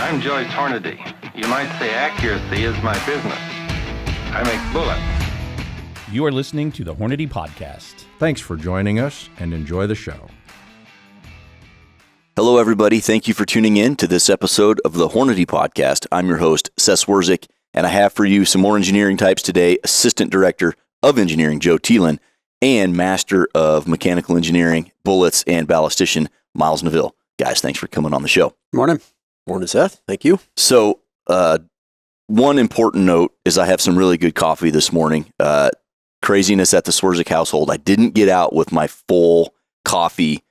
I'm Joyce Hornady. You might say accuracy is my business. I make bullets. You are listening to the Hornady Podcast. Thanks for joining us and enjoy the show. Hello, everybody. Thank you for tuning in to this episode of the Hornady Podcast. I'm your host, Seth, and I have for you some more engineering types today, Assistant Director of Engineering, Joe Thielen, and Master of Mechanical Engineering, Bullets, and Ballistician, Miles Neville. Guys, thanks for coming on the show. Morning. Morning, Seth. Thank you. So, one important note is I have some really good coffee this morning. Craziness at the Swerzik household. I didn't get out with my full coffee,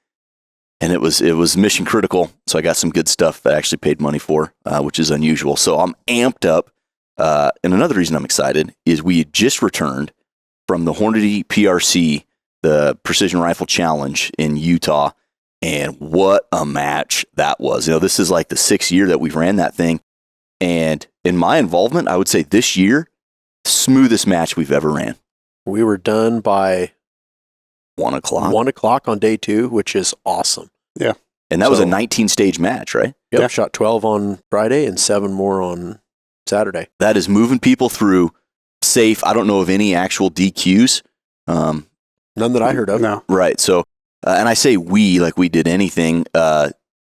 and it was mission critical. So I got some good stuff that I actually paid money for, which is unusual. So I'm amped up. And another reason I'm excited is we just returned from the Hornady PRC, the Precision Rifle Challenge in Utah. And what a match that was. You know, this is like the 6th year that we've ran that thing. And in my involvement, I would say this year, smoothest match we've ever ran. We were done by 1 o'clock. 1 o'clock on day 2, which is awesome. Yeah. And that was a 19-stage match, right? Yep. Yeah. Shot 12 on Friday and 7 more on Saturday. That is moving people through safe. I don't know of any actual DQs. None that I heard of. No. Right. So, and I say we like we did anything.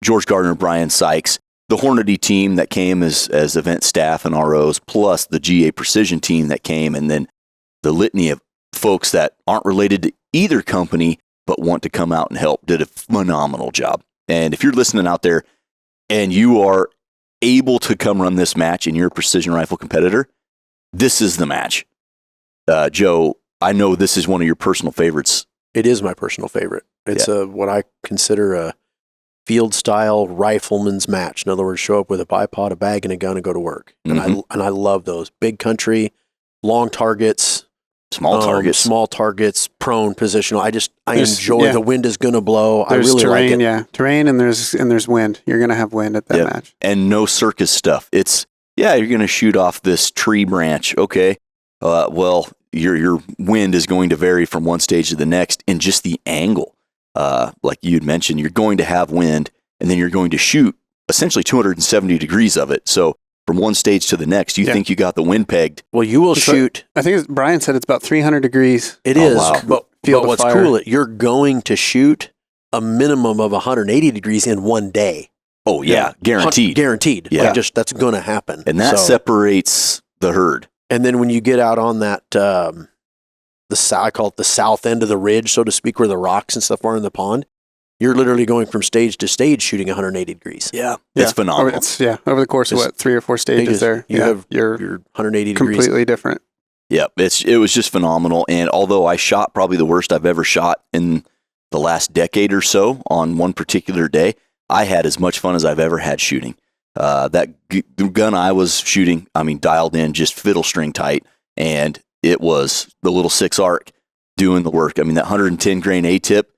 George Gardner, Brian Sykes, the Hornady team that came as event staff and ROs, plus the GA Precision team that came, and then the litany of folks that aren't related to either company but want to come out and help did a phenomenal job. And if you're listening out there and you are able to come run this match and you're a precision rifle competitor, this is the match. Joe, I know this is one of your personal favorites. It is my personal favorite. It's what I consider a field-style rifleman's match. In other words, show up with a bipod, a bag, and a gun and go to work. Mm-hmm. And I love those. Big country, long targets. Small targets, prone positional. I enjoy the wind is going to blow. There's I really terrain, like it. Yeah, terrain and there's wind. You're going to have wind at that match. And no circus stuff. It's, you're going to shoot off this tree branch. Okay. Well, your wind is going to vary from one stage to the next in just the angle. Like you'd mentioned, you're going to have wind and then you're going to shoot essentially 270 degrees of it. So from one stage to the next, you think you got the wind pegged. Well, you will shoot. I think Brian said it's about 300 degrees. It is. Wow. But what's cool, you're going to shoot a minimum of 180 degrees in one day. Oh, yeah. Guaranteed. Guaranteed. Yeah. That's going to happen. And that separates the herd. And then when you get out on that, I call it the south end of the ridge, so to speak, where the rocks and stuff are in the pond, you're literally going from stage to stage shooting 180 degrees. Yeah. It's phenomenal. Over the course of 3 or 4 stages there. You're 180 degrees. Completely different. Yeah, it was just phenomenal. And although I shot probably the worst I've ever shot in the last decade or so on one particular day, I had as much fun as I've ever had shooting. That gun I was shooting, dialed in just fiddle string tight, and it was the little 6 arc doing the work. That 110 grain A-tip,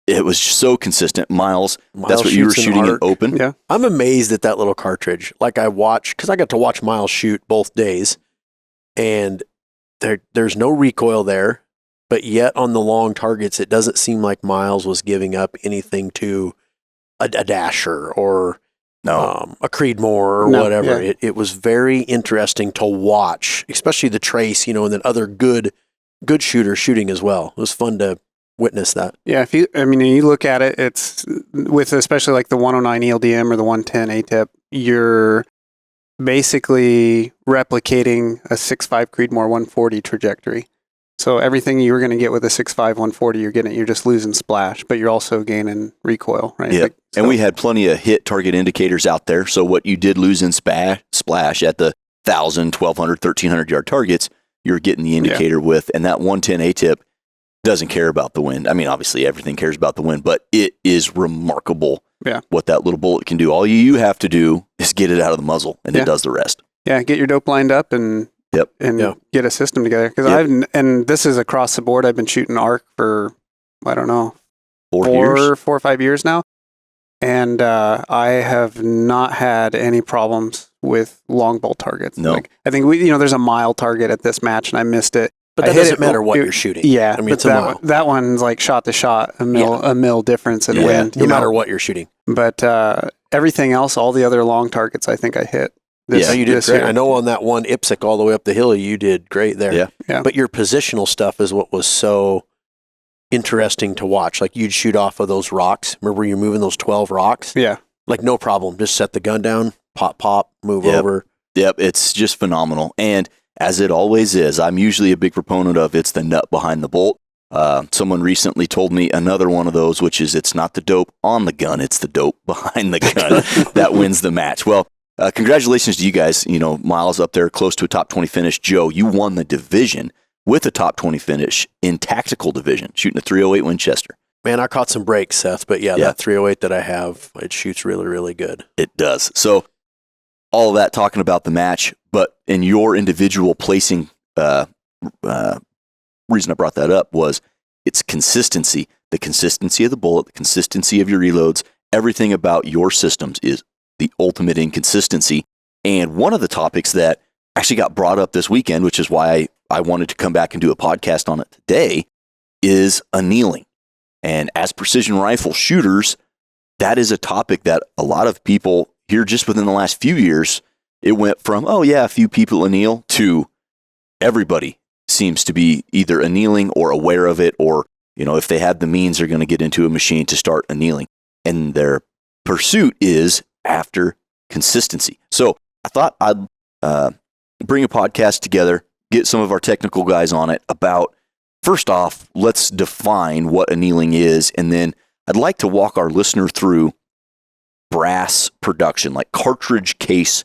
it was so consistent. Miles, that's what you were shooting in open? Yeah. I'm amazed at that little cartridge. Like I watch, because I got to watch Miles shoot both days, and there's no recoil there, but yet on the long targets, it doesn't seem like Miles was giving up anything to a dasher or a Creedmoor or whatever. Yeah. It was very interesting to watch, especially the trace, and then other good shooters shooting as well. It was fun to witness that. Yeah, if you look at it, it's with especially like the 109 ELDM or the 110 ATIP, you're basically replicating a 6.5 Creedmoor 140 trajectory. So everything you were going to get with a 6.5 140, you're just losing splash, but you're also gaining recoil, right? Yeah. And we had plenty of hit target indicators out there. So what you did lose in splash at the 1,000, 1,200, 1,300 yard targets, you're getting the indicator with, and that 110 ATIP doesn't care about the wind. Obviously everything cares about the wind, but it is remarkable what that little bullet can do. All you have to do is get it out of the muzzle, and it does the rest. Yeah, get your dope lined up and get a system together. Because and this is across the board. I've been shooting arc for, I don't know, 4 or 5 years now. And I have not had any problems with long bolt targets. No. I think there's a mile target at this match, and I missed it. But that doesn't matter what you're shooting. Yeah, I mean, it's a mile. That one's like shot to shot, a mil difference in wind. No matter what you're shooting. But everything else, all the other long targets, I think I hit. Yeah, you did this great. year. I know on that one IPSC all the way up the hill, you did great there. Yeah. Yeah. But your positional stuff is what was so interesting to watch. Like you'd shoot off of those rocks. Remember you're moving those 12 rocks? Yeah. Like no problem. Just set the gun down, pop, move Yep. over. Yep, it's just phenomenal. And as it always is, I'm usually a big proponent of it's the nut behind the bolt. Someone recently told me another one of those, which is it's not the dope on the gun, it's the dope behind the gun that wins the match. Well, congratulations to you guys. You know, Miles up there close to a top 20 finish. Joe, you won the division with a top 20 finish in tactical division, shooting a 308 Winchester. Man, I caught some breaks, Seth, but yeah, Yeah. that 308 that I have, it shoots really, really good. It does. So all of that talking about the match, but in your individual placing, reason I brought that up was it's consistency, the consistency of the bullet, the consistency of your reloads, everything about your systems is the ultimate inconsistency. And one of the topics that actually got brought up this weekend, which is why I wanted to come back and do a podcast on it today, is annealing. And as precision rifle shooters, that is a topic that a lot of people here just within the last few years, it went from, oh yeah, a few people anneal to everybody seems to be either annealing or aware of it, or, you know, if they have the means, they're going to get into a machine to start annealing. And their pursuit is after consistency. So I thought I'd bring a podcast together, get some of our technical guys on it about, first off, let's define what annealing is, and then I'd like to walk our listener through brass production, like cartridge case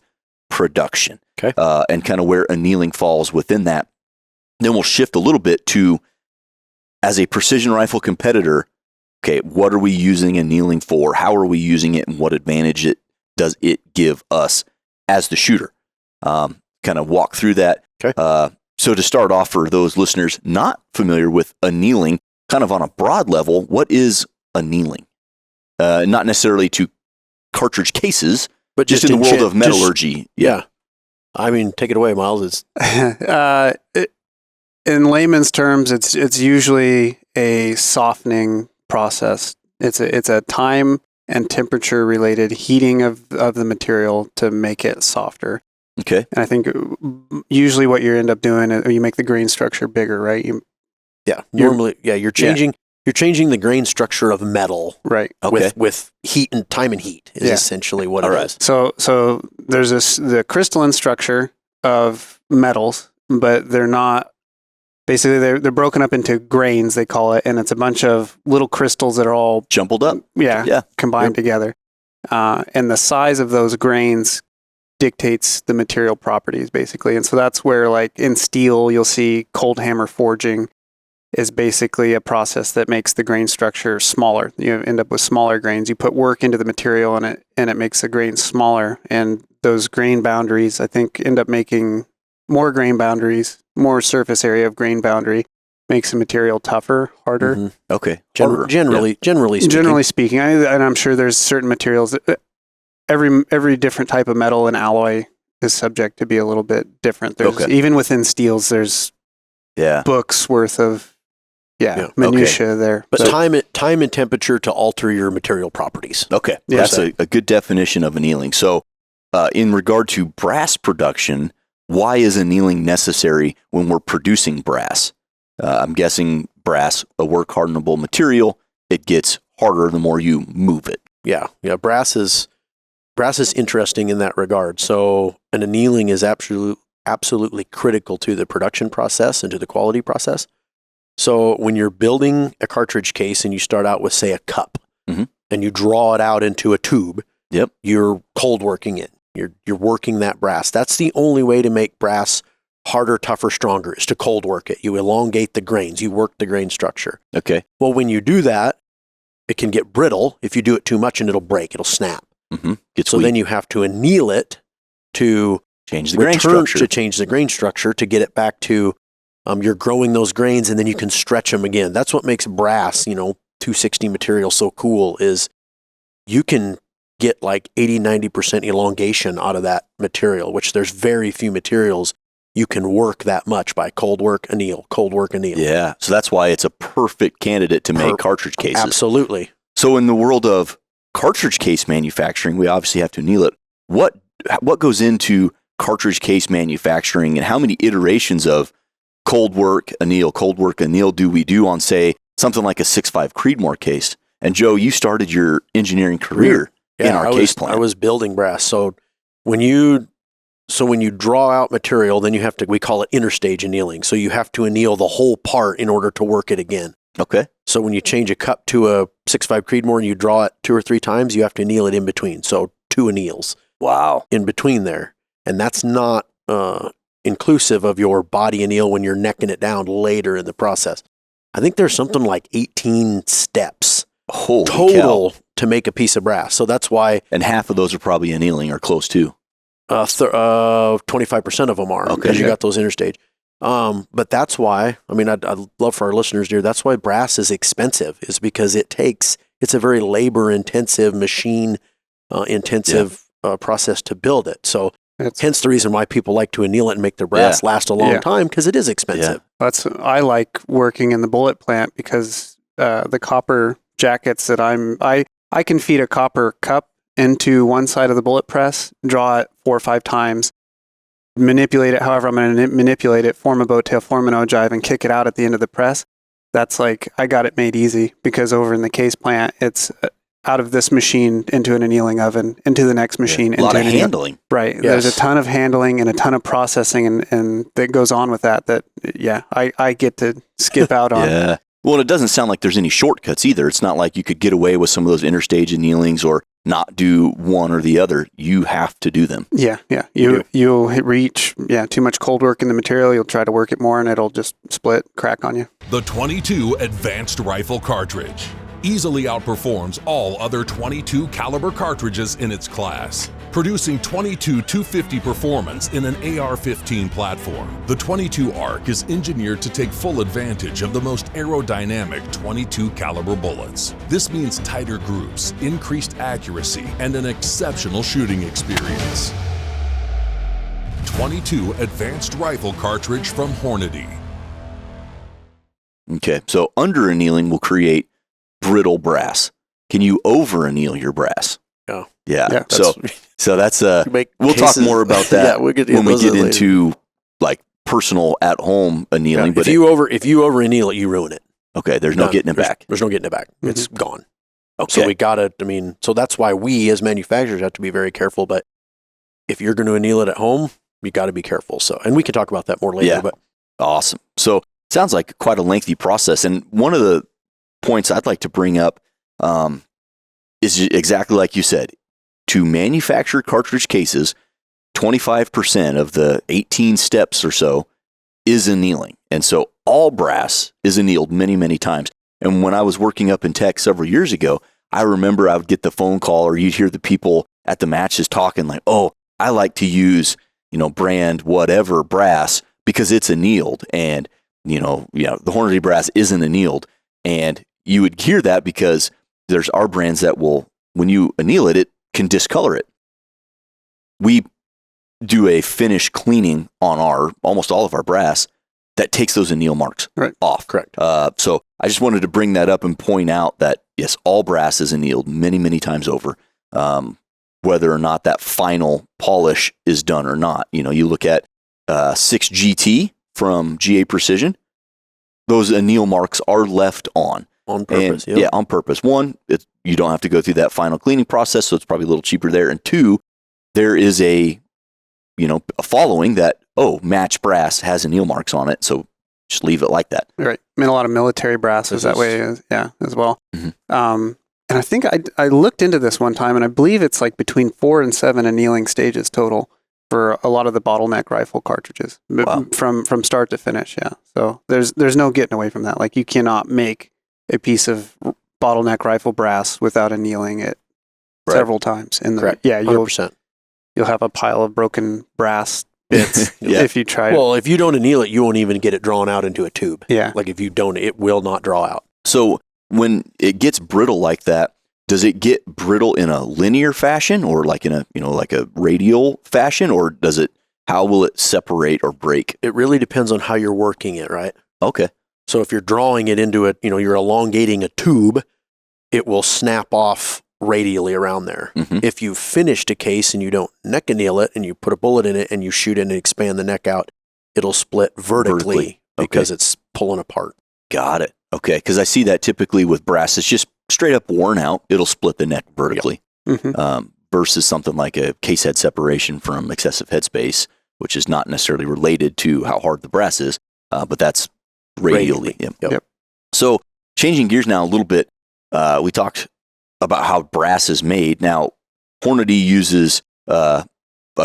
production, Okay. And kind of where annealing falls within that. Then we'll shift a little bit to, as a precision rifle competitor, okay, what are we using annealing for? How are we using it, and what advantage does it give us as the shooter? Kind of walk through that. Okay. So to start off, for those listeners not familiar with annealing, kind of on a broad level, what is annealing? Not necessarily to cartridge cases, But just in the world of metallurgy. Yeah. I mean, take it away, Miles. It's In layman's terms, it's usually a softening process. It's a time and temperature related heating of the material to make it softer. Okay. And I think usually what you end up doing is you make the grain structure bigger, right? normally, you're changing the grain structure of metal Right. Okay. with heat and time and heat is Yeah. essentially what All it right. is. So there's the crystalline structure of metals, but they're not. Basically, they're broken up into grains, they call it, and it's a bunch of little crystals that are all Jumbled up. yeah. Yep. combined together. And the size of those grains dictates the material properties, basically. And so that's where, like in steel, you'll see cold hammer forging is basically a process that makes the grain structure smaller. You end up with smaller grains. You put work into the material, and it makes the grain smaller. And those grain boundaries, I think, end up making more grain boundaries, more surface area of grain boundary, makes the material tougher, harder. Mhm. Okay. Generally speaking. Generally speaking, and I'm sure there's certain materials that every different type of metal and alloy is subject to be a little bit different. There's Okay. even within steels, there's Yeah. books worth of Yeah. minutia there. But So- time and temperature to alter your material properties. Okay. Yeah. That's a good definition of annealing. So, in regard to brass production, why is annealing necessary when we're producing brass? I'm guessing brass, a work hardenable material, it gets harder the more you move it. Yeah. Brass is interesting in that regard. So an annealing is absolutely critical to the production process and to the quality process. So when you're building a cartridge case and you start out with, say, a cup, Mhm. and you draw it out into a tube, Yep. you're cold working it. You're working that brass. That's the only way to make brass harder, tougher, stronger, is to cold work it. You elongate the grains. You work the grain structure. Okay. Well, when you do that, it can get brittle if you do it too much, and it'll break. It'll snap. Mm-hmm. Gets So weak. then you have to anneal it to Change the grain return structure. to change the grain structure to get it back to you're growing those grains, and then you can stretch them again. That's what makes brass, 260 material so cool, is you can get like 80-90% elongation out of that material, which there's very few materials you can work that much by cold work, anneal, cold work, anneal. Yeah. So that's why it's a perfect candidate to make cartridge cases. Absolutely. So in the world of cartridge case manufacturing, we obviously have to anneal it. What goes into cartridge case manufacturing, and how many iterations of cold work anneal do we do on, say, something like a 6.5 Creedmoor case? And Joe, you started your engineering career in our case plant. I was building brass. So when you draw out material, then we call it interstage annealing. So you have to anneal the whole part in order to work it again. Okay. So when you change a cup to a 6.5 Creedmoor and you draw it 2 or 3 times, you have to anneal it in between. So 2 anneals. Wow. In between there. And that's not inclusive of your body anneal when you're necking it down later in the process. I think there's something like 18 steps total to make a piece of brass. So that's why. And half of those are probably annealing or close to. 25% of them are, because you got those interstage. But that's why, I mean, I'd love for our listeners to hear, that's why brass is expensive, is because it's a very labor intensive, machine intensive process to build it. So hence the reason why people like to anneal it and make their brass last a long time, because it is expensive. I like working in the bullet plant because the copper jackets that I can feed a copper cup into one side of the bullet press, draw it 4 or 5 times, manipulate it however I'm going to manipulate it, form a boat tail, form an ogive, and kick it out at the end of the press. That's like, I got it made easy, because over in the case plant, it's out of this machine into an annealing oven, into the next machine. A lot of handling. Right. Yes. There's a ton of handling and a ton of processing and that goes on with that I get to skip out on. Yeah. Well, it doesn't sound like there's any shortcuts either. It's not like you could get away with some of those interstage annealings or not do one or the other. You have to do them. Yeah. You'll reach too much cold work in the material. You'll try to work it more and it'll just split, crack on you. The 22 Advanced Rifle Cartridge easily outperforms all other 22 caliber cartridges in its class, producing 22 250 performance in an AR-15 platform. The 22 ARC is engineered to take full advantage of the most aerodynamic 22 caliber bullets. This means tighter groups, increased accuracy, and an exceptional shooting experience. 22 Advanced Rifle Cartridge from Hornady. Okay, so under annealing will create brittle brass. Can you over anneal your brass? Oh. Yeah. So that's we'll talk more about that when we get into like personal at home annealing. Yeah, but if you over anneal it, you ruin it. Okay, there's no getting it back. There's no getting it back. Mm-hmm. It's gone. Okay. So so that's why we as manufacturers have to be very careful. But if you're going to anneal it at home, you got to be careful. So, and we can talk about that more later. Yeah. But awesome. So it sounds like quite a lengthy process. And one of the points I'd like to bring up is exactly like you said. To manufacture cartridge cases, 25% of the 18 steps or so is annealing. And so all brass is annealed many, many times. And when I was working up in tech several years ago, I remember I would get the phone call or you'd hear the people at the matches talking like, oh, I like to use, brand whatever brass because it's annealed. And, the Hornady brass isn't annealed. And you would hear that because there's our brands that will, when you anneal it, it can discolor it. We do a finish cleaning on almost all of our brass that takes those anneal marks off. Correct. So I just wanted to bring that up and point out that, yes, all brass is annealed many, many times over, whether or not that final polish is done or not. You look at 6GT from GA Precision, those anneal marks are left on. On purpose, yeah, on purpose. One, you don't have to go through that final cleaning process, so it's probably a little cheaper there. And two, there is a following that, match brass has anneal marks on it, so just leave it like that. Right. I mean, a lot of military brass is that way, as well. Mm-hmm. And I think I looked into this one time, and I believe it's like between 4 and 7 annealing stages total for a lot of the bottleneck rifle cartridges. Wow. From start to finish. Yeah. So there's no getting away from that. Like, you cannot make a piece of bottleneck rifle brass without annealing it several times. Correct. 100%. You'll have a pile of broken brass bits if you try. Well, if you don't anneal it, you won't even get it drawn out into a tube. Yeah. Like if you don't, it will not draw out. So when it gets brittle like that, does it get brittle in a linear fashion or like in a, like a radial fashion, or how will it separate or break? It really depends on how you're working it, right? Okay. So if you're drawing it into you're elongating a tube, it will snap off radially around there. If you finished a case and you don't neck anneal it and you put a bullet in it and you shoot it and expand the neck out, it'll split vertically. Because it's pulling apart. Got it. Okay, because I see that typically with brass. It's just straight up worn out. It'll split the neck vertically. Versus something like a case head separation from excessive headspace, which is not necessarily related to how hard the brass is, but that's radially. Yep. So changing gears now a little bit, we talked about how brass is made. Now, Hornady uses a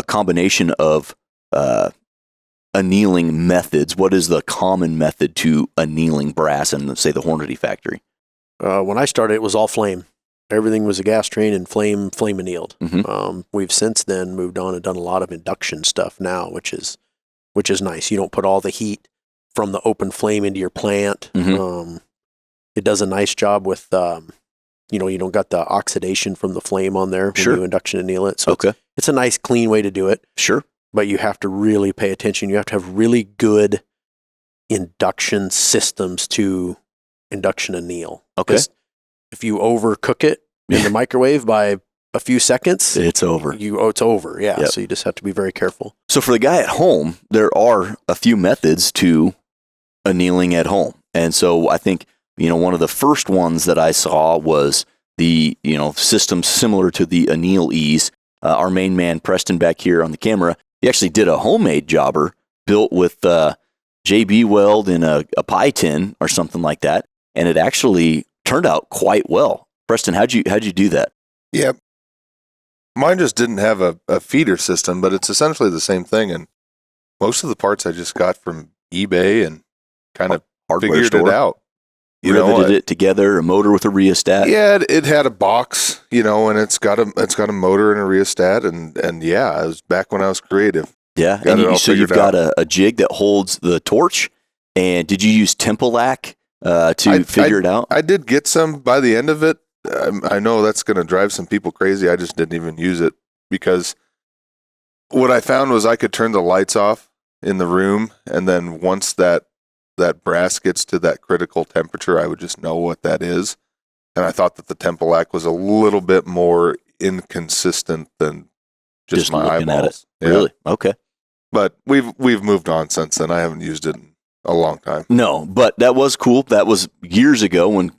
combination of annealing methods. What is the common method to annealing brass in, say, the Hornady factory? When I started, it was all flame. Everything was a gas train and flame annealed. We've since then moved on and done a lot of induction stuff now, which is nice. You don't put all the heat from the open flame into your plant. It does a nice job with, you don't got the oxidation from the flame on there when you induction anneal it. So it's a nice, clean way to do it. Sure. But you have to really pay attention. You have to have really good induction systems to induction anneal. Okay. If you overcook it in the microwave by a few seconds, it's over. It's over. Yeah. So you just have to be very careful. So for the guy at home, there are a few methods to annealing at home. And so I think, one of the first ones that I saw was the, system similar to the Anneal Ease. Our main man, Preston, back here on the camera, he actually did a homemade jobber built with JB weld in a pie tin or something like that. And it actually turned out quite well. Preston, how'd you do that? Yeah. Mine just didn't have a feeder system, but it's essentially the same thing. And most of the parts I just got from eBay and kind of figured it out. Riveted it together, a motor with a rheostat. Yeah, it had a box, and it's got a motor and a rheostat, and yeah, it was back when I was creative. Yeah, and so you've got a jig that holds the torch. And did you use Tempolac to figure it out? I did get some by the end of it. I know that's going to drive some people crazy. I just didn't even use it because what I found was I could turn the lights off in the room, and then once that brass gets to that critical temperature, I would just know what that is. And I thought that the Tempolac was a little bit more inconsistent than just my looking eyeballs. At it. Really? Okay. But we've moved on since then. I haven't used it in a long time. No, but that was cool. That was years ago when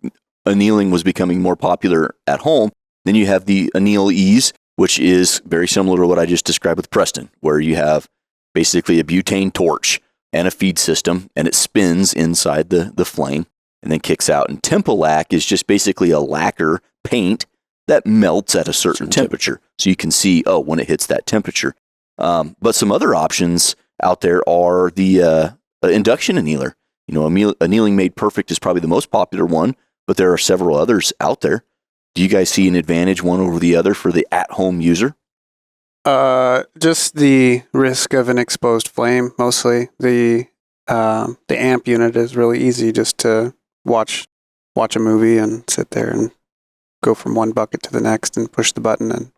annealing was becoming more popular at home. Then you have the Anneal Ease, which is very similar to what I just described with Preston, where you have basically a butane torch and a feed system, and it spins inside the flame and then kicks out. And Tempolac is just basically a lacquer paint that melts at a certain temperature. So you can see, when it hits that temperature. But some other options out there are the induction annealer. Annealing Made Perfect is probably the most popular one, but there are several others out there. Do you guys see an advantage one over the other for the at-home user? Just the risk of an exposed flame, mostly. The amp unit is really easy just to watch a movie and sit there and go from one bucket to the next and push the button and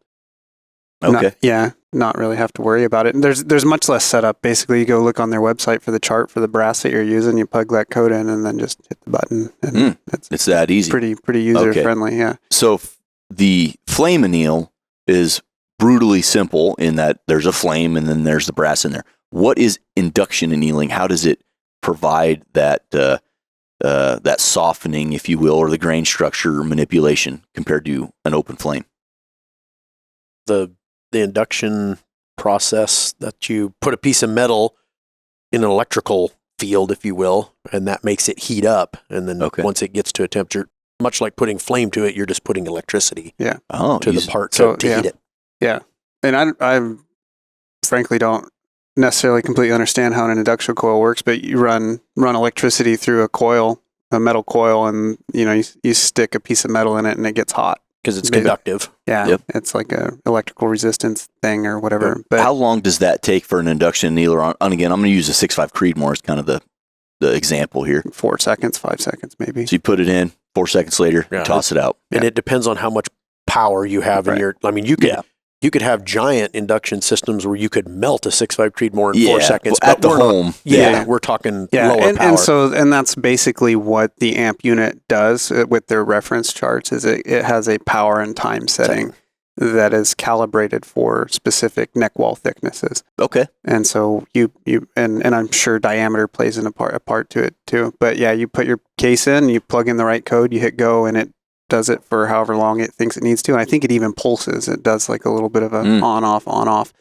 not really have to worry about it. And there's much less setup. Basically, you go look on their website for the chart for the brass that you're using, you plug that code in and then just hit the button. And it's that easy. Pretty user friendly, yeah. So the flame anneal is brutally simple in that there's a flame and then there's the brass in there. What is induction annealing? How does it provide that softening, if you will, or the grain structure manipulation compared to an open flame? The induction process that you put a piece of metal in an electrical field, if you will, and that makes it heat up. And then once it gets to a temperature, much like putting flame to it, you're just putting electricity to the part to heat it. Yeah. And I frankly don't necessarily completely understand how an induction coil works, but you run electricity through a metal coil, and you stick a piece of metal in it and it gets hot. Because it's conductive. Yeah, it's like a electrical resistance thing or whatever. But how long does that take for an induction annealer? And again, I'm going to use a 6.5 Creedmoor as kind of the example here. 4 seconds, 5 seconds maybe. So you put it in, 4 seconds later, toss it out. And it depends on how much power you have in your... I mean, you can... You could have giant induction systems where you could melt a 6.5 Creedmoor in 4 Yeah, seconds. well, at the we're not- home. Yeah, we're talking Yeah, lower power. and that's basically what the amp unit does with their reference charts. Is it has a power and time setting that is calibrated for specific neck wall thicknesses. Okay. And so and I'm sure diameter plays a part to it too. But yeah, you put your case in, you plug in the right code, you hit go, and it does it for however long it thinks it needs to. And I think it even pulses. It does like a little bit of a on off,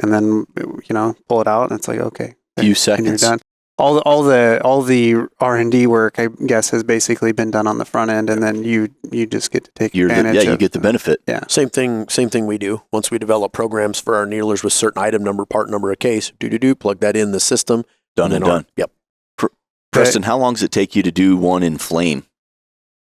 and then pull it out, and it's like okay, Few and seconds. you're done. All the R&D work, I guess, has basically been done on the front end, and then you just get to take advantage. You get the benefit. Yeah. Same thing we do. Once we develop programs for our needlers with certain item number, part number, a case, plug that in the system. Done and done. Yep. Preston, how long does it take you to do one in flame?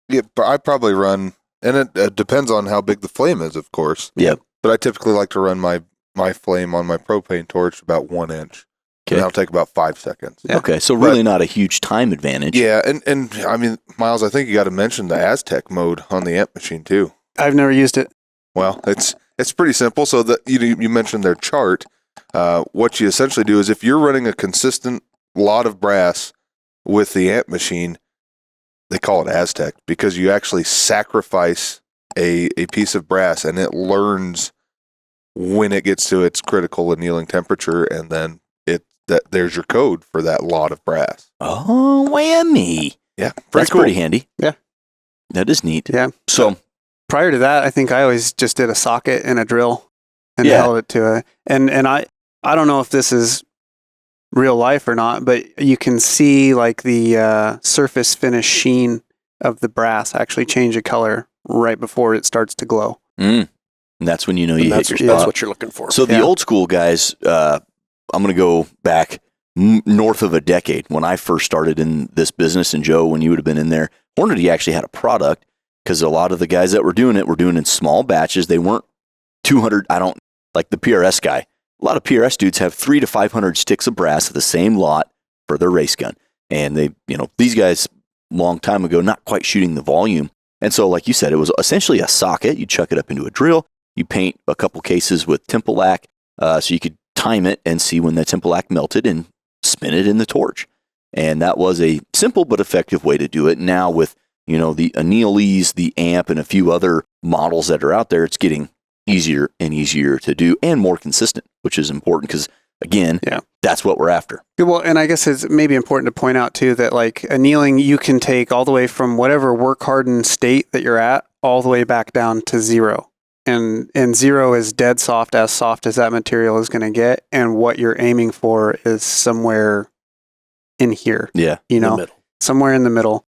Yeah, I probably run, and it depends on how big the flame is, of course. Yeah. But I typically like to run my flame on my propane torch about 1 inch. Okay. And that'll take about 5 seconds. Yeah. Okay, so really not a huge time advantage. Yeah, and I mean, Miles, I think you got to mention the Aztec mode on the amp machine too. I've never used it. Well, it's pretty simple. So that you mentioned their chart. What you essentially do is if you're running a consistent lot of brass with the amp machine, they call it Aztec because you actually sacrifice a piece of brass and it learns when it gets to its critical annealing temperature, and then there's your code for that lot of brass. Oh, whammy. Yeah, That's cool. pretty handy. Yeah. That is neat. Yeah. So, Prior to that, I think I always just did a socket and a drill and Yeah. held it to it. And I don't know if this is real life or not, but you can see like the surface finish sheen of the brass actually change a color right before it starts to glow. and that's when you know you hit your That's spot. what you're looking for. So the Yeah. old school guys, I'm going to go back north of a decade when I first started in this business. And Joe, when you would have been in there, Hornady actually had a product because a lot of the guys that were doing it were doing it in small batches. They weren't 200. Like the PRS guy. A lot of PRS dudes have 300 to 500 sticks of brass of the same lot for their race gun. And they, these guys long time ago, not quite shooting the volume. And so, like you said, it was essentially a socket. You chuck it up into a drill. You paint a couple cases with Tempolac so you could time it and see when the Tempolac melted and spin it in the torch. And that was a simple but effective way to do it. Now with, the Annealings, the amp, and a few other models that are out there, it's getting easier and easier to do and more consistent, which is important because, again, that's what we're after. Well, and I guess it's maybe important to point out too that like annealing, you can take all the way from whatever work hardened state that you're at all the way back down to zero. And zero is dead soft as that material is going to get. And what you're aiming for is somewhere in here, Yeah. In the middle. somewhere in the middle.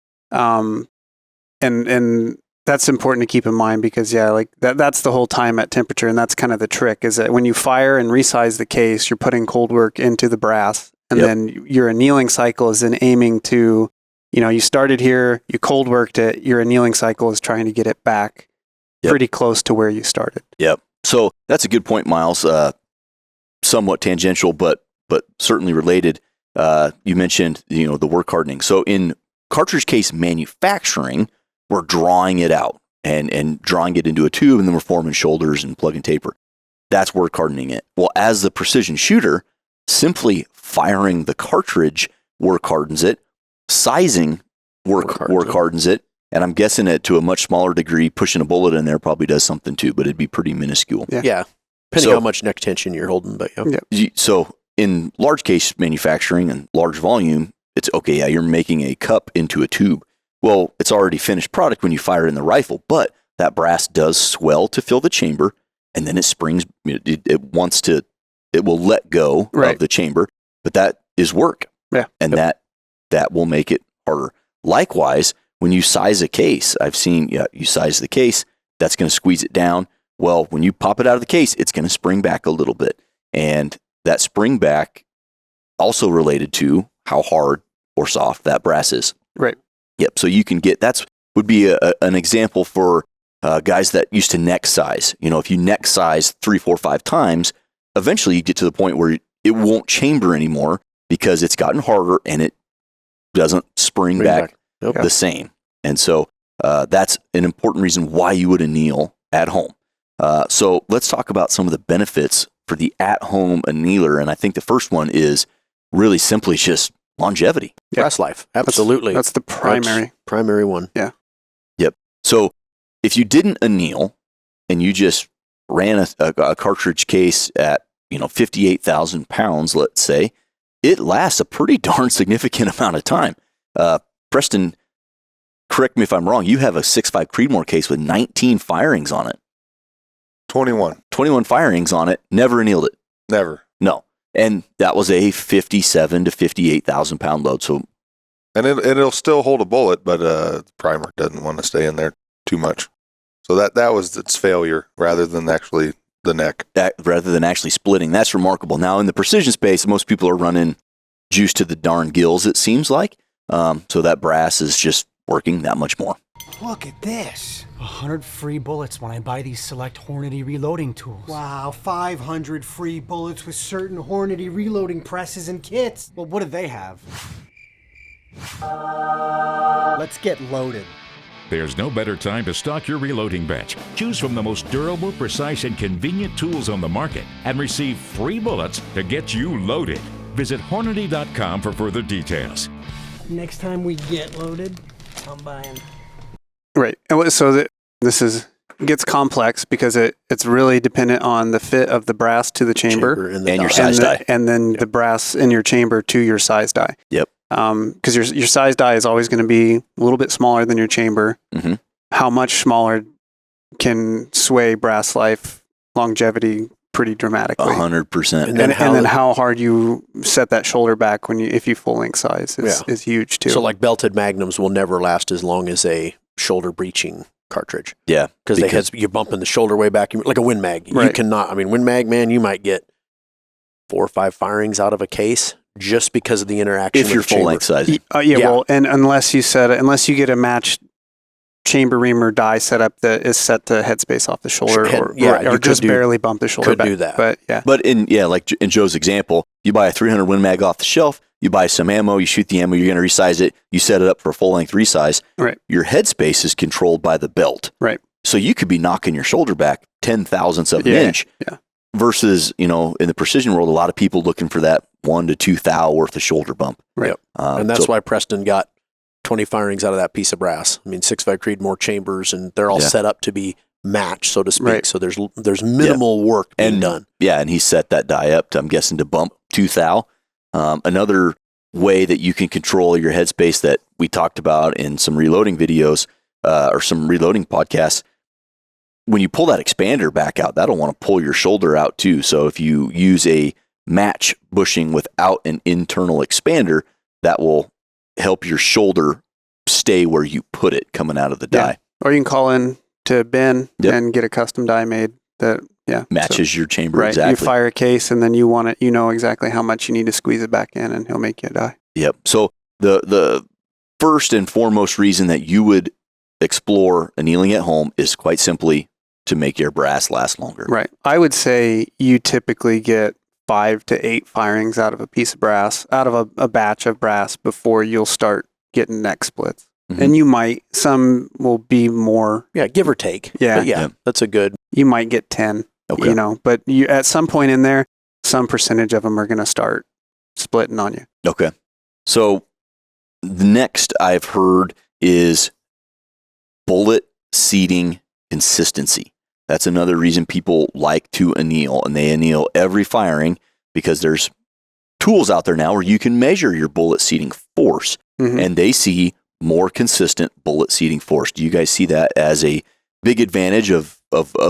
And that's important to keep in mind because like that's the whole time at temperature. And that's kind of the trick is that when you fire and resize the case, you're putting cold work into the brass. And then your annealing cycle is then aiming to, you started here, you cold worked it, your annealing cycle is trying to get it back pretty close to where you started. Yep. So that's a good point, Miles. Somewhat tangential, but certainly related. You mentioned, the work hardening. So in cartridge case manufacturing, we're drawing it out and drawing it into a tube, and then we're forming shoulders and plug and taper. That's work hardening it. Well, as the precision shooter, simply firing the cartridge work hardens it. Sizing work hardens it. And I'm guessing it to a much smaller degree, pushing a bullet in there probably does something too, but it'd be pretty minuscule. Yeah. Depending how much neck tension you're holding, but So in large case manufacturing and large volume, it's okay. Yeah, you're making a cup into a tube. Well, it's already finished product when you fire it in the rifle, but that brass does swell to fill the chamber, and then it springs. It will let go of the chamber, but that is work. Yeah. And that will make it harder. Likewise, when you size a case, I've seen, you size the case, that's going to squeeze it down. Well, when you pop it out of the case, it's going to spring back a little bit. And that spring back also related to how hard or soft that brass is. Right. Yep. So you can get, would be an example for guys that used to neck size. If you neck size 3, 4, 5 times, eventually you get to the point where it won't chamber anymore because it's gotten harder and it doesn't spring back the same. And so that's an important reason why you would anneal at home. So let's talk about some of the benefits for the at-home annealer. And I think the first one is really simply just longevity. Brass life. Absolutely. That's the primary. Primary one. Yeah. Yep. So if you didn't anneal and you just ran a cartridge case at 58,000 pounds, let's say, it lasts a pretty darn significant amount of time. Preston, correct me if I'm wrong, you have a 6.5 Creedmoor case with 19 firings on it. 21. 21 firings on it, never annealed it. Never. No. And that was a 57 to 58,000 pound load. So, And it'll still hold a bullet, but the primer doesn't want to stay in there too much. So that was its failure rather than actually the neck. rather than actually splitting. That's remarkable. Now, in the precision space, most people are running juice to the darn gills, it seems like. So that brass is just working that much more. Look at this. 100 free bullets when I buy these select Hornady reloading tools. Wow, 500 free bullets with certain Hornady reloading presses and kits. Well, what do they have? Let's get loaded. There's no better time to stock your reloading bench. Choose from the most durable, precise, and convenient tools on the market and receive free bullets to get you loaded. Visit Hornady.com for further details. Next time we get loaded, I'm buying. Right. And so this gets complex because it's really dependent on the fit of the brass to the chamber and your size die. and then the brass in your chamber to your size die. Yep. Because your size die is always going to be a little bit smaller than your chamber. Mm-hmm. How much smaller can sway brass life longevity pretty dramatically? 100%. And then how hard you set that shoulder back if you full length size is huge too. So like belted magnums will never last as long as a shoulder breaching cartridge. Yeah. Because you're bumping the shoulder way back, like a Win Mag. Right. You cannot, Win Mag, man, you might get 4 or 5 firings out of a case just because of the interaction if with you're the full chamber. length size. Well, and unless you get a matched chamber ream or die setup that is set to headspace off the shoulder or just barely bump the shoulder back. Could do that. But yeah. But like in Joe's example, you buy a 300 Win Mag off the shelf, you buy some ammo, you shoot the ammo, you're going to resize it, you set it up for a full length resize. Right. Your headspace is controlled by the belt. Right. So you could be knocking your shoulder back 10,000ths of an inch. Yeah. Versus, in the precision world, a lot of people looking for that 1 to 2 thou worth of shoulder bump. Right. Yep. And that's why Preston got 20 firings out of that piece of brass. 6.5 Creedmoor chambers, and they're all set up to be matched, so to speak. Right. So there's minimal work being done. Yeah, and he set that die up, I'm guessing, to bump 2 thou. Another way that you can control your headspace that we talked about in some reloading videos or some reloading podcasts, when you pull that expander back out, that'll want to pull your shoulder out too. So if you use a match bushing without an internal expander, that will help your shoulder stay where you put it coming out of the die. Or you can call in to Ben and get a custom die made that matches your chamber right. exactly. You fire a case and then you want it, exactly how much you need to squeeze it back in, and he'll make you a die. Yep. So the first and foremost reason that you would explore annealing at home is quite simply to make your brass last longer. Right. I would say you typically get 5 to 8 firings out of a piece of brass, out of a batch of brass before you'll start getting neck splits. Mm-hmm. And some will be more. Yeah, give or take. Yeah. But that's a good. You might get 10, but you at some point in there, some percentage of them are going to start splitting on you. Okay. So the next I've heard is bullet seating consistency. That's another reason people like to anneal, and they anneal every firing because there's tools out there now where you can measure your bullet seating force, and they see more consistent bullet seating force. Do you guys see that as a big advantage of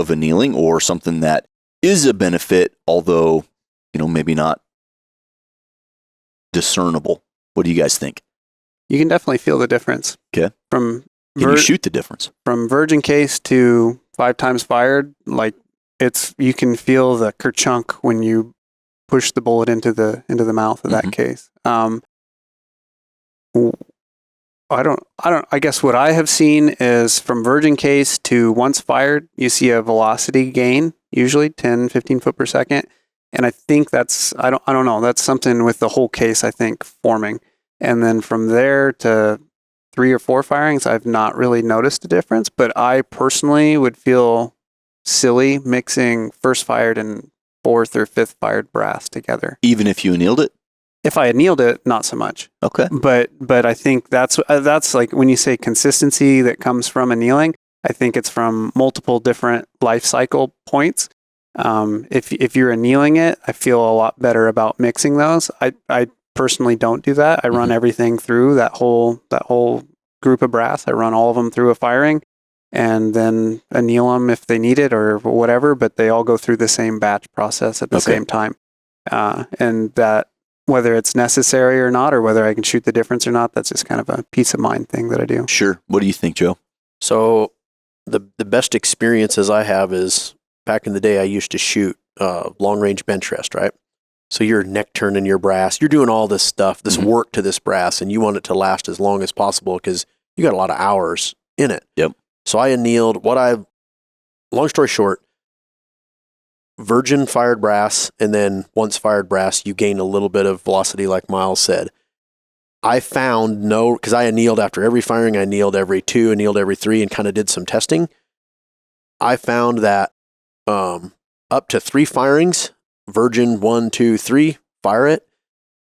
annealing, or something that is a benefit, although, maybe not discernible? What do you guys think? You can definitely feel the difference. Okay. Can you shoot the difference? From virgin case to 5 times fired, you can feel the kerchunk when you push the bullet into the mouth of that case. I guess what I have seen is from virgin case to once fired, you see a velocity gain, usually 10, 15 foot per second. And I think I don't know, that's something with the whole case, I think, forming. And then from there to 3 or 4 firings, I've not really noticed a difference, but I personally would feel silly mixing first fired and fourth or fifth fired brass together. Even if you annealed it? If I annealed it, not so much. Okay. But I think that's like when you say consistency that comes from annealing, I think it's from multiple different life cycle points. If you're annealing it, I feel a lot better about mixing those. I personally don't do that. I run everything through that whole group of brass. I run all of them through a firing and then anneal them if they need it or whatever, but they all go through the same batch process at the same time. And that, whether it's necessary or not, or whether I can shoot the difference or not, that's just kind of a peace of mind thing that I do. Sure. What do you think, Joe? So the best experiences I have is back in the day, I used to shoot long range bench rest, right? So you're neck turning your brass, you're doing all this stuff, this work to this brass, and you want it to last as long as possible because you got a lot of hours in it. Yep. So I annealed long story short, virgin fired brass, and then once fired brass, you gain a little bit of velocity, like Miles said. I found because I annealed after every firing, I annealed every 2, annealed every 3, and kind of did some testing. I found that up to 3 firings, virgin 1, 2, 3, fire it.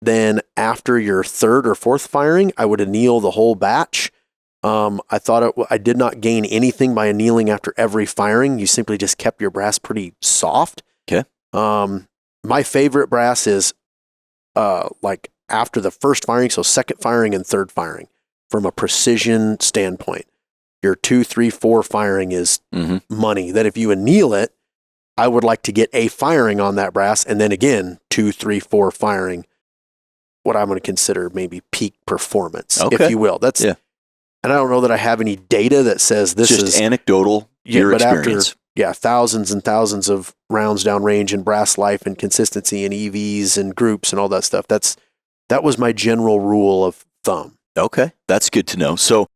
Then after your 3rd or 4th firing, I would anneal the whole batch. I thought I did not gain anything by annealing after every firing. You simply just kept your brass pretty soft. Okay. My favorite brass is like after the first firing, so 2nd firing and 3rd firing from a precision standpoint. Your 2, 3, 4 firing is money. That if you anneal it, I would like to get a firing on that brass, and then again, 2, 3, 4 firing, what I'm going to consider maybe peak performance, if you will. That's and I don't know that I have any data that says this is just anecdotal. Your experience. After thousands and thousands of rounds downrange and brass life and consistency and EVs and groups and all that stuff. That was my general rule of thumb. Okay, that's good to know. So,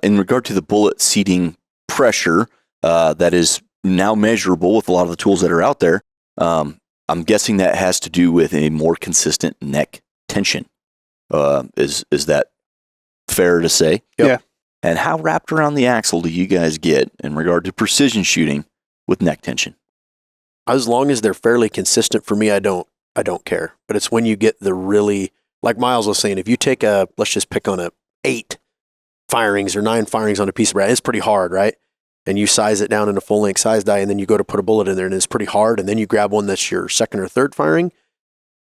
in regard to the bullet seating pressure, that is now measurable with a lot of the tools that are out there. I'm guessing that has to do with a more consistent neck tension. Is that fair to say? Yep. Yeah. And how wrapped around the axle do you guys get in regard to precision shooting with neck tension? As long as they're fairly consistent for me, I don't care. But it's when you get the really, like Miles was saying, if you take let's just pick on 8 firings or 9 firings on a piece of brass, it's pretty hard, right? And you size it down in a full length size die, and then you go to put a bullet in there, and it's pretty hard. And then you grab one that's your 2nd or 3rd firing.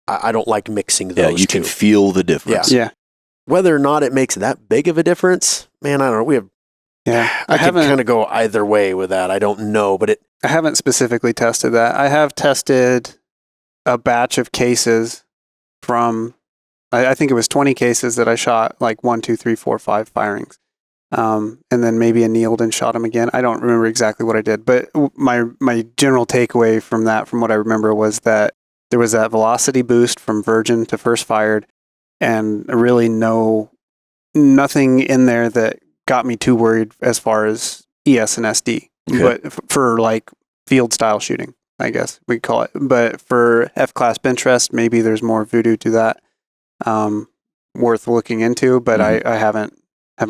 I don't like mixing those. Yeah, you can feel the difference. Yeah. Whether or not it makes that big of a difference, man, I don't know. I can kind of go either way with that. I don't know, but I haven't specifically tested that. I have tested a batch of cases from, I think it was 20 cases that I shot like 1, 2, 3, 4, 5 firings. And then maybe annealed and shot them again. I don't remember exactly what I did, but my general takeaway from that, from what I remember, was that there was that velocity boost from virgin to first fired, and really nothing in there that got me too worried as far as ES and SD. Okay. But for like field style shooting, I guess we call it. But for F-class bench rest, maybe there's more voodoo to that, worth looking into. But I haven't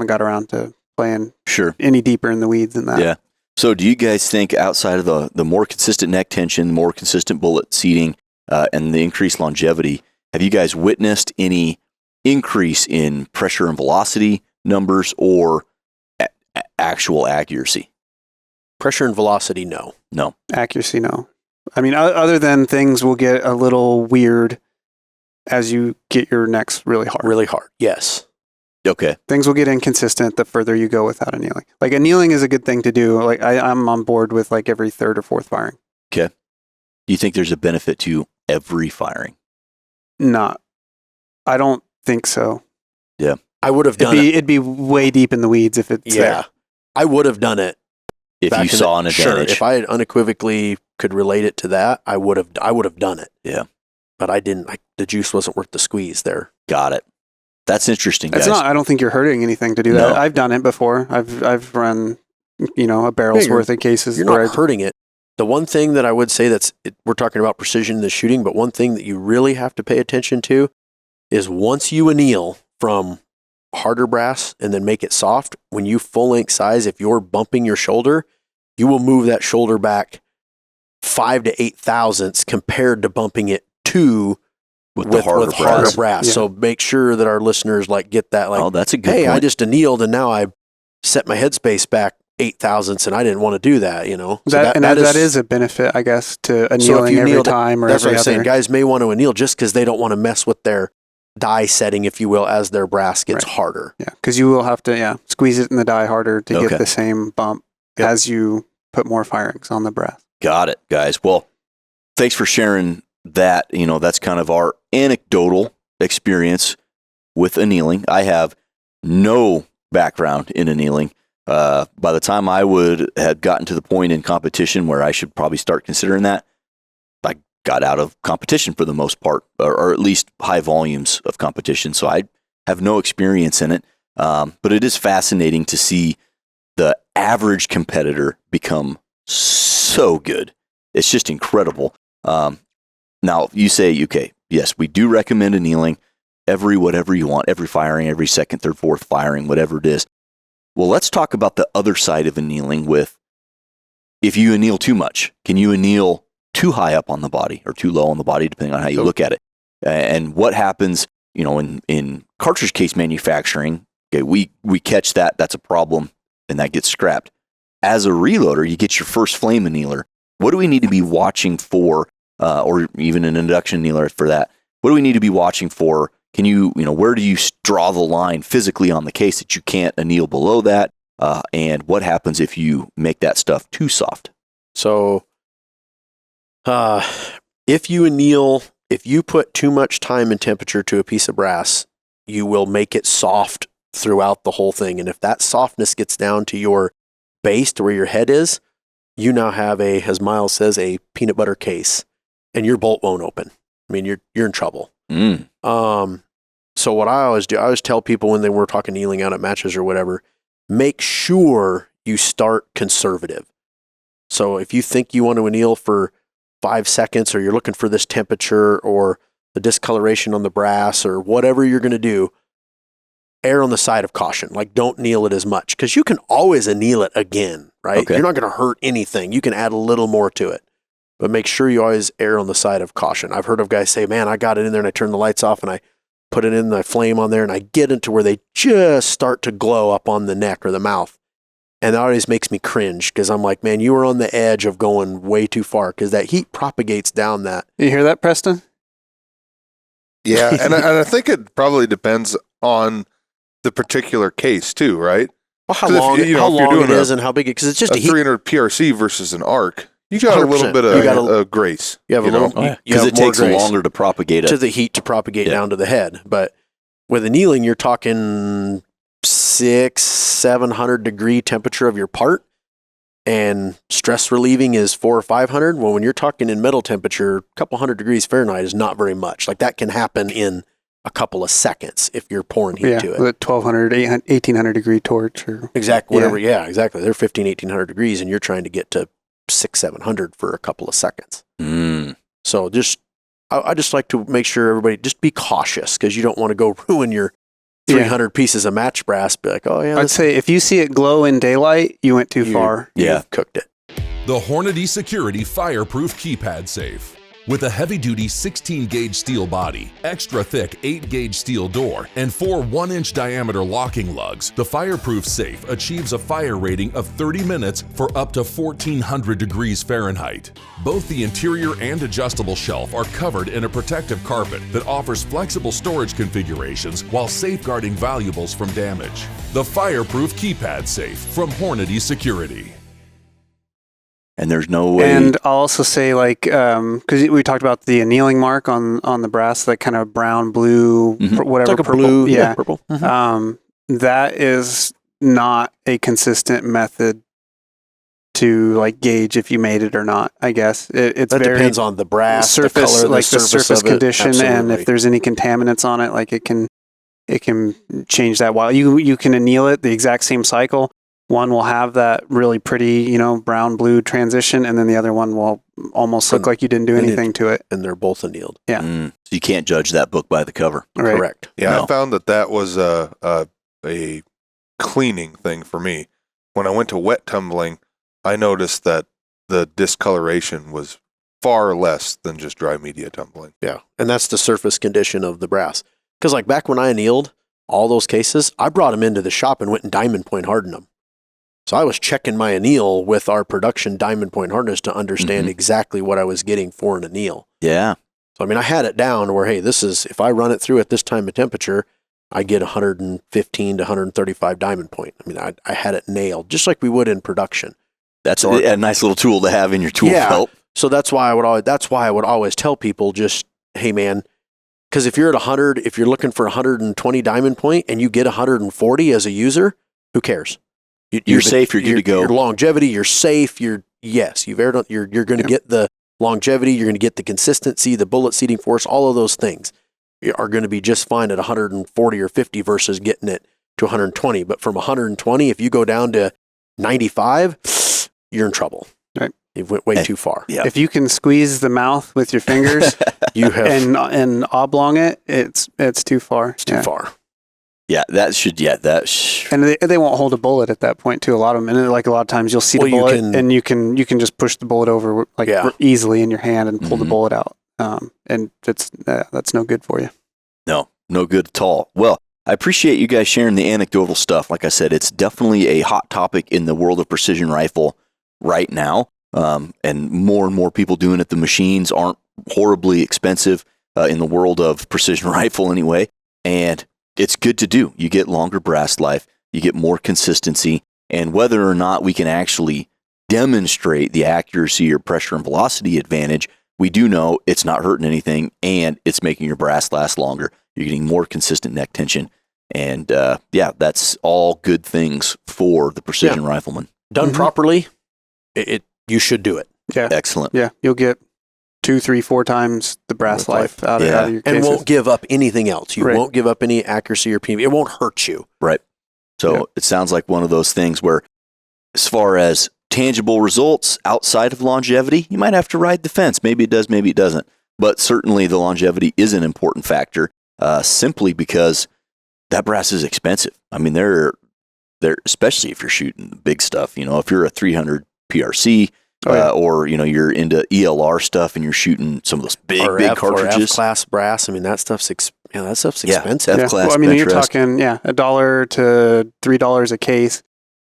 got around to playing any deeper in the weeds than that. Yeah. So do you guys think outside of the more consistent neck tension, more consistent bullet seating, and the increased longevity, have you guys witnessed any increase in pressure and velocity numbers or actual accuracy? Pressure and velocity, no. No. Accuracy, no. I mean, other than things will get a little weird as you get your necks really hard. Really hard, yes. Okay. Things will get inconsistent the further you go without annealing. Like annealing is a good thing to do. Like I'm on board with like every 3rd or 4th firing. Okay. Do you think there's a benefit to every firing? I don't think so. Yeah. I would have done it. It'd be way deep in the weeds if it's there. I would have done it. If you saw an advantage. Sure. If I unequivocally could relate it to that, I would have done it. Yeah. But I didn't. The juice wasn't worth the squeeze there. Got it. That's interesting, guys. I don't think you're hurting anything to do that. No. I've done it before. I've run, a barrel's worth of cases. You're not hurting it. The one thing that I would say we're talking about precision in the shooting, but one thing that you really have to pay attention to is once you anneal from harder brass and then make it soft, when you full length size, if you're bumping your shoulder, you will move that shoulder back 5 to 8 thousandths compared to bumping it 2 with harder brass. brass. Yeah. So make sure that our listeners get that. Oh, that's a good hey, point. I just annealed and now I set my headspace back 8 thousandths and I didn't want to do that. So that is a benefit, I guess, to annealing every time or that's every what I'm saying. other. Guys may want to anneal just because they don't want to mess with their die setting, if you will, as their brass gets harder. Yeah, because you will have to squeeze it in the die harder to Okay. get the same bump as you put more firings on the brass. Got it, guys. Well, thanks for sharing that. That's kind of our anecdotal experience with annealing. I have no background in annealing. By the time I had gotten to the point in competition where I should probably start considering that, I got out of competition for the most part, or at least high volumes of competition. So I have no experience in it. But it is fascinating to see the average competitor become so good. It's just incredible. Now you say, okay, yes, we do recommend annealing whatever you want, every firing, every second, third, fourth firing, whatever it is. Well, let's talk about the other side of annealing with, if you anneal too much, can you anneal too high up on the body or too low on the body, depending on how you look at it? And what happens, in cartridge case manufacturing, okay, we catch that, that's a problem, and that gets scrapped. As a reloader, you get your first flame annealer. What do we need to be watching for, or even an induction annealer for that? What do we need to be watching for? Can where do you draw the line physically on the case that you can't anneal below that? And what happens if you make that stuff too soft? So, if you put too much time and temperature to a piece of brass, you will make it soft throughout the whole thing. And if that softness gets down to your base, to where your head is, you now have as Miles says, a peanut butter case, and your bolt won't open. I mean, you're in trouble. So what I always do, I always tell people when they were talking annealing out at matches or whatever, make sure you start conservative. So if you think you want to anneal for 5 seconds, or you're looking for this temperature or the discoloration on the brass or whatever you're going to do, err on the side of caution. Like, don't anneal it as much, because you can always anneal it again, right? Okay. You're not going to hurt anything. You can add a little more to it, but make sure you always err on the side of caution. I've heard of guys say, man, I got it in there and I turned the lights off and I put it in the flame on there and I get into where they just start to glow up on the neck or the mouth. And that always makes me cringe, because I'm like, man, you were on the edge of going way too far, because that heat propagates down that. You hear that, Preston? Yeah, and I think it probably depends on the particular case too, right? Well, how 'Cause long, if, how if you're long doing it is and how big it, because it's just a a heat. 300 PRC versus an arc, you got a little 100%. bit You got of grace. You have a little, you Because have it more takes grace longer to propagate to it. the heat to propagate Yeah. down to the head. But with annealing, you're talking 600-700 degree temperature of your part, and stress relieving is 400 or 500. Well, when you're talking in metal temperature, a couple hundred degrees Fahrenheit is not very much. Like, that can happen in a couple of seconds if you're pouring heat to it. The 1200, 1800 degree torch. Or, Exactly. Whatever. Yeah, exactly. They're 1,800 degrees, and you're trying to get to 600-700 for a couple of seconds. So I just like to make sure everybody just be cautious, because you don't want to go ruin your 300 pieces of match brass. Be like, oh yeah. I'd say if you see it glow in daylight, you went too far. You've cooked it. The Hornady Security Fireproof Keypad Safe. With a heavy-duty 16-gauge steel body, extra-thick 8-gauge steel door, and 4 1-inch diameter locking lugs, the fireproof safe achieves a fire rating of 30 minutes for up to 1,400 degrees Fahrenheit. Both the interior and adjustable shelf are covered in a protective carpet that offers flexible storage configurations while safeguarding valuables from damage. The Fireproof Keypad Safe from Hornady Security. And there's no way. And I'll also say, like, because we talked about the annealing mark on the brass, that kind of brown, blue, whatever, It's like a purple. blue, yeah, purple. That is not a consistent method to like gauge if you made it or not. I guess it's That very depends on the brass, surface, the color, like the surface surface of it. condition, and Absolutely. if there's any contaminants on it, like it can change that. While you can anneal it the exact same cycle, one will have that really pretty, brown blue transition, and then the other one will almost look like you didn't do anything to it. And they're both annealed. Yeah. So you can't judge that book by the cover. Right. Correct. Yeah, No. I found that was a cleaning thing for me. When I went to wet tumbling, I noticed that the discoloration was far less than just dry media tumbling. Yeah. And that's the surface condition of the brass. Because like back when I annealed all those cases, I brought them into the shop and went and diamond point hardened them. So I was checking my anneal with our production diamond point hardness to understand exactly what I was getting for an anneal. Yeah. So, I mean, I had it down where, hey, this is, if I run it through at this time of temperature, I get 115 to 135 diamond point. I mean, I had it nailed, just like we would in production. That's a nice little tool to have in your tool belt. So that's why I would always tell people just, hey man, because if you're at 100, if you're looking for 120 diamond point and you get 140 as a user, who cares? You're safe. You're good to go. Your longevity. You're safe. You're going to get the longevity. You're going to get the consistency, the bullet seating force. All of those things are going to be just fine at 140 or 50 versus getting it to 120. But from 120, if you go down to 95, you're in trouble. Right. You went way too far. Yeah. If you can squeeze the mouth with your fingers You have and oblong it, it's too far. it's too far. Yeah, And they won't hold a bullet at that point too. A lot of them, and like a lot of times you'll see the bullet, and you can just push the bullet over easily in your hand and pull the bullet out. And that's no good for you. No good at all. Well, I appreciate you guys sharing the anecdotal stuff. Like I said, it's definitely a hot topic in the world of precision rifle right now. And more people doing it. The machines aren't horribly expensive in the world of precision rifle anyway. And it's good to do. You get longer brass life. You get more consistency. And whether or not we can actually demonstrate the accuracy or pressure and velocity advantage, we do know it's not hurting anything and it's making your brass last longer. You're getting more consistent neck tension. And that's all good things for the precision rifleman. Done properly, you should do it. Yeah. Excellent. Yeah. You'll get 2, 3, 4 times the brass life out of your cases. And won't give up anything else. You won't give up any accuracy or PV. It won't hurt you. Right. So it sounds like one of those things where, as far as tangible results outside of longevity, you might have to ride the fence. Maybe it does, maybe it doesn't. But certainly the longevity is an important factor, simply because that brass is expensive. I mean, they're especially if you're shooting the big stuff. You know, if you're a 300 PRC, or you're into ELR stuff and you're shooting some of those big cartridges, or F-class brass. I mean, that stuff's expensive. F-class. Well, I mean, you're talking $1 to $3 a case,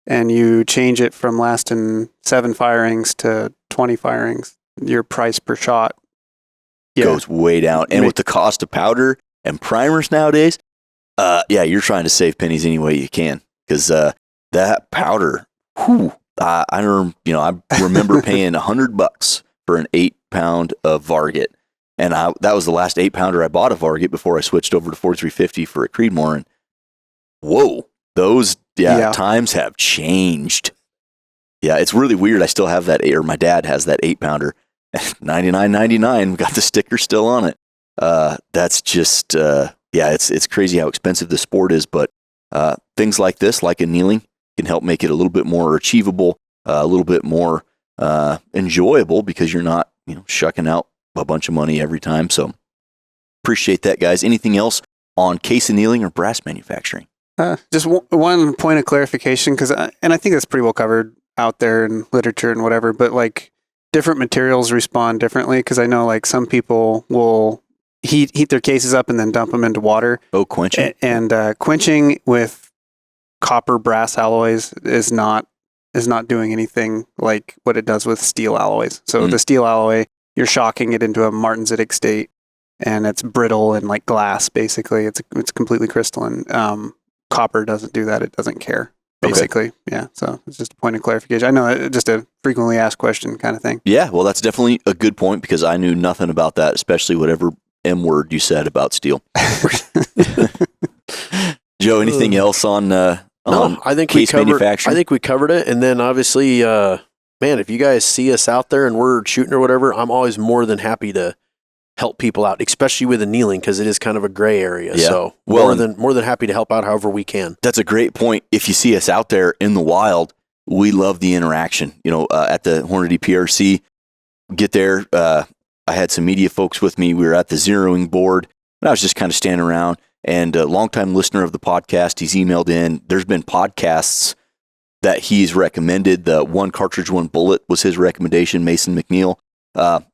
and you change it from lasting 7 firings to 20 firings. Your price per shot goes way down, and with the cost of powder and primers nowadays, you're trying to save pennies any way you can, because that powder. I remember paying $100 for an 8-pound of Varget, and that was the last 8-pounder I bought of Varget before I switched over to 4350 for a Creedmoor. And whoa, those times have changed. Yeah, it's really weird. I still have that, or my dad has that 8-pounder, $99.99. We got the sticker still on it. That's just it's crazy how expensive the sport is. But things like this, like annealing, can help make it a little bit more achievable, a little bit more enjoyable, because you're not, shucking out a bunch of money every time. So appreciate that, guys. Anything else on case annealing or brass manufacturing? Just one point of clarification, and I think that's pretty well covered out there in literature and whatever, but like different materials respond differently, because I know like some people will heat their cases up and then dump them into water. Oh, quenching. And quenching with copper brass alloys is not doing anything like what it does with steel alloys. So the steel alloy, you're shocking it into a martensitic state, and it's brittle and like glass. Basically, it's completely crystalline. Copper doesn't do that; it doesn't care. Basically, yeah. So it's just a point of clarification. I know, just a frequently asked question kind of thing. Yeah, well, that's definitely a good point, because I knew nothing about that, especially whatever M word you said about steel. Joe, anything else on? No, I think we covered it. And then obviously, man, if you guys see us out there and we're shooting or whatever, I'm always more than happy to help people out, especially with annealing, because it is kind of a gray area. Yeah. So more than happy to help out however we can. That's a great point. If you see us out there in the wild, we love the interaction. At the Hornady PRC, get there. I had some media folks with me. We were at the zeroing board, and I was just kind of standing around. And a longtime listener of the podcast, he's emailed in. There's been podcasts that he's recommended. The one cartridge, one bullet was his recommendation. Mason McNeil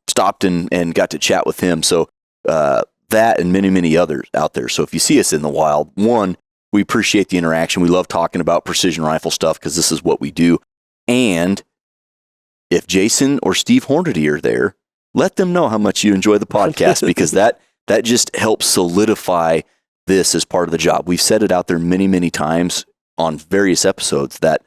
stopped and got to chat with him. So that and many, many others out there. So if you see us in the wild, one, we appreciate the interaction. We love talking about precision rifle stuff because this is what we do. And if Jason or Steve Hornady are there, let them know how much you enjoy the podcast because that just helps solidify this as part of the job. We've said it out there many, many times on various episodes that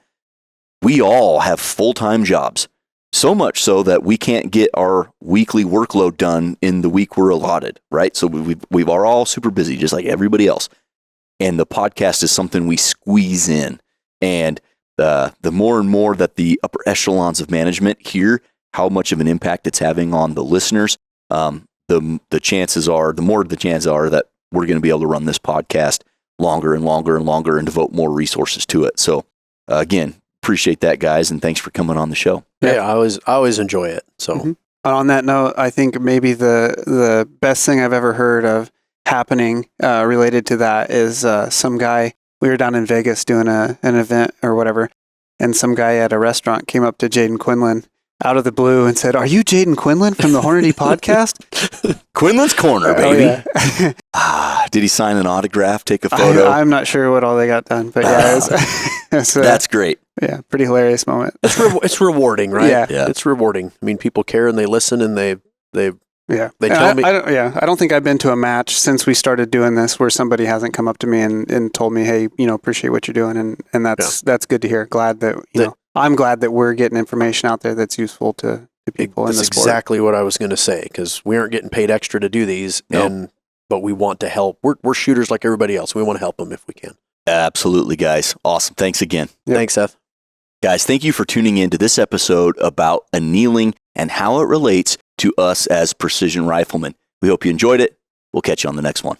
we all have full-time jobs, so much so that we can't get our weekly workload done in the week we're allotted, right? So we are all super busy, just like everybody else. And the podcast is something we squeeze in. And the more and more that the upper echelons of management hear how much of an impact it's having on the listeners, the more the chances are that we're going to be able to run this podcast longer and longer and longer and devote more resources to it. So again, appreciate that, guys, and thanks for coming on the show. Yeah, I always enjoy it. So on that note, I think maybe the best thing I've ever heard of happening related to that is some guy, we were down in Vegas doing an event or whatever, and some guy at a restaurant came up to Jaden Quinlan out of the blue and said, "Are you Jaden Quinlan from the Hornady podcast?" Quinlan's Corner, baby. Oh, yeah. Did he sign an autograph, take a photo? I'm not sure what all they got done, but yeah, that's great. Yeah, pretty hilarious moment. It's rewarding, right? Yeah. It's rewarding. I mean, people care and they listen and they tell me. I don't think I've been to a match since we started doing this where somebody hasn't come up to me and told me, "Hey, appreciate what you're doing," and that's good to hear. Glad that I'm glad that we're getting information out there that's useful to people in the sport. That's exactly what I was going to say, because we aren't getting paid extra to do these, but we want to help. We're shooters like everybody else. We want to help them if we can. Absolutely, guys. Awesome. Thanks again. Yep. Thanks, Seth. Guys, thank you for tuning in to this episode about annealing and how it relates to us as precision riflemen. We hope you enjoyed it. We'll catch you on the next one.